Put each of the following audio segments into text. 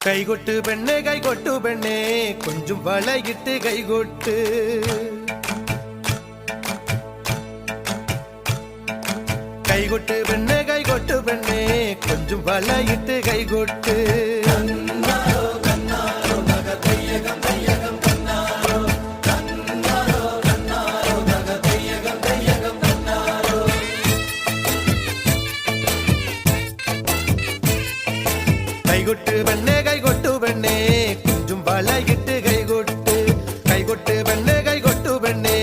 കൈകൊട്ട് പെണ്ണെ കൈകൊട്ടു പെണ്ണെ കൊഞ്ചും വളയിട്ട് കൈകൊട്ട് കൈകൊട്ട് പെണ്ണെ കൈകൊട്ടു പെണ്ണെ കൊഞ്ചും വളയിട്ട് കൈകൊട്ട് കൈകൊട്ട് പെണ്ണെ കൈകൊട്ടു പെണ്ണെ കൊഞ്ചും വളയിട്ട് കൈകൊട്ട് കൈകൊട്ട് പെണ്ണെ കൈകൊട്ടു പെണ്ണെ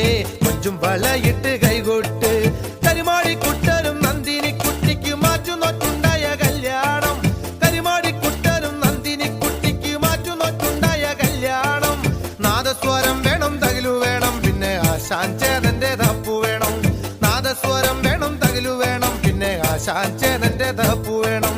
കൊഞ്ചും വളയിട്ട് കൈകൊട്ട് കരിമാടിക്കുട്ടനും നന്ദിനി കുട്ടിക്ക് മാറ്റുനോറ്റുണ്ടായ കല്യാണം കരിമാടിക്കുട്ടനും നന്ദിനി കുട്ടിക്ക് മാറ്റുനോറ്റുണ്ടായ കല്യാണം നാദസ്വരം വേണം തകിലു വേണം പിന്നെ ആശാൻ ചേതന്റെ തപ്പു വേണം നാദസ്വരം വേണം തകിലു വേണം പിന്നെ ആശാൻ ചേതന്റെ തപ്പു വേണം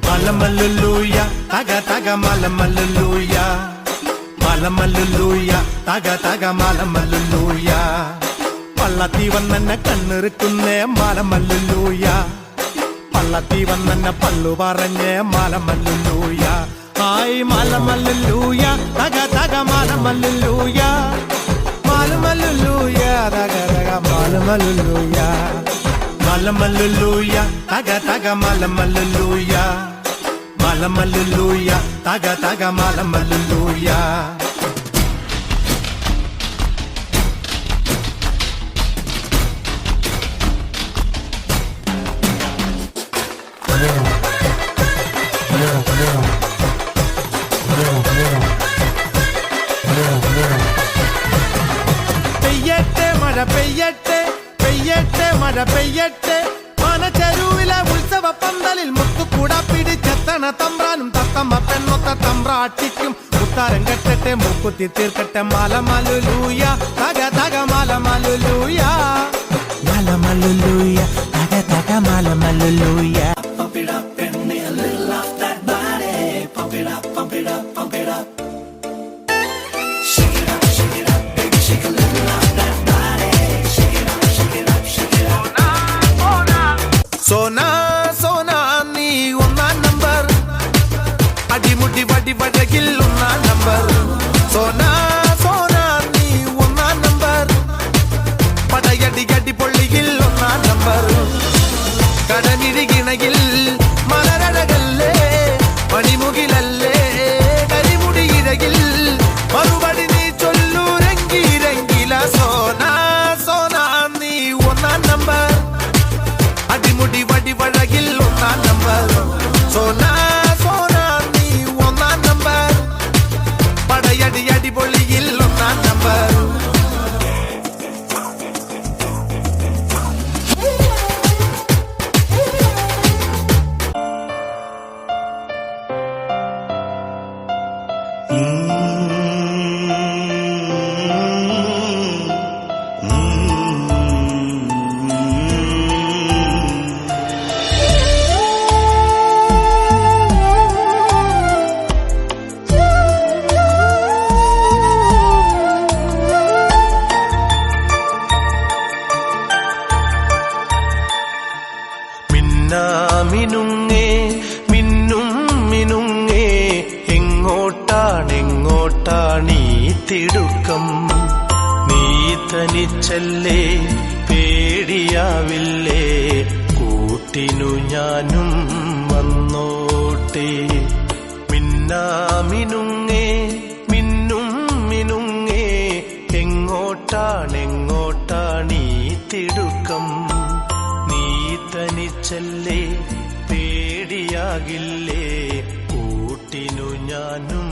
Malamaluluya, taga taga malamaluluya, malamaluluya, taga taga malamaluluya. പള്ളത്തി വന്നെന്നെ കണ്ണിറുക്കുന്നേ മാലമല്ലുലൂയ പള്ളത്തി വന്നെന്നെ Pallur പറഞ്ഞേ മാലമല്ലുലൂയ ആയി മാലമല്ലുലൂയ തക തക മാലമല്ലുലൂയ മാലമല്ലുലൂയ തക തക മാലമല്ലുലൂയ മാലമല്ലുലൂയ തക തക മാലമല്ലുലൂയ മാലമല്ലുലൂയ തക തക മാലമല്ലുലൂയ പെയ്യട്ടെ മഴ പെയ്യട്ടെ പെയ്യട്ടെ മഴ പെയ്യട്ടെ മനച്ചെരുവിലെ ഉത്സവ പന്തലിൽ മുത്തുകൂട പിടിച്ചെത്തണ തമ്പ്രാനും തത്തമ്മ പെണ്ണൊത്ത തമ്പ്രാട്ടിക്കും മുത്താരം കെട്ടട്ടെ മൂക്കുത്തി തീർക്കട്ടെ മാലമല്ലുലൂയ തക തക മാലമല്ലുലൂയ മാലമല്ലുലൂയ തക തക മാലമല്ലുലൂയ സോന സോന നീ ഒന്നാം നമ്പർ അടിമുടി വടി വടകിൽ ഒന്നാം നമ്പർ സോന സോന നീ ഒന്നാം നമ്പർ പടയടി അടി പൊള്ളിയിൽ ഒന്നാം നമ്പർ കടനിരികിണയിൽ മലരഴകല്ലേ മണിമുകിലല്ലേ കരിമുടി ഇഴകിൽ മറുപടി നീ ചൊല്ലൂരങ്കിരങ്കില സോന സോന നീ ഒന്നാം നമ്പർ അടിമുടി വടി വഴകിൽ ഒന്നാം നമ്പർ സോന സോന നീ ഒന്നാം നമ്പർ പടയടി അടി പൊള്ളിയിൽ ഒന്നാം നമ്പർ മിനുങ്ങേ മിന്നും മിനുങ്ങേ എങ്ങോട്ടാണെങ്ങോട്ടാണീ തിടുക്കം നീ തനിച്ചല്ലേ പേടിയാവില്ലേ കൂട്ടിനു ഞാനും വന്നോട്ടെ മിന്നാമിനുങ്ങേ മിന്നും മിനുങ്ങേ എങ്ങോട്ടാണെങ്ങോട്ടാണീ തിടുക്കം നീ തനിച്ചല്ലേ പേടിയാകില്ലേ കൂട്ടിനു ഞാനും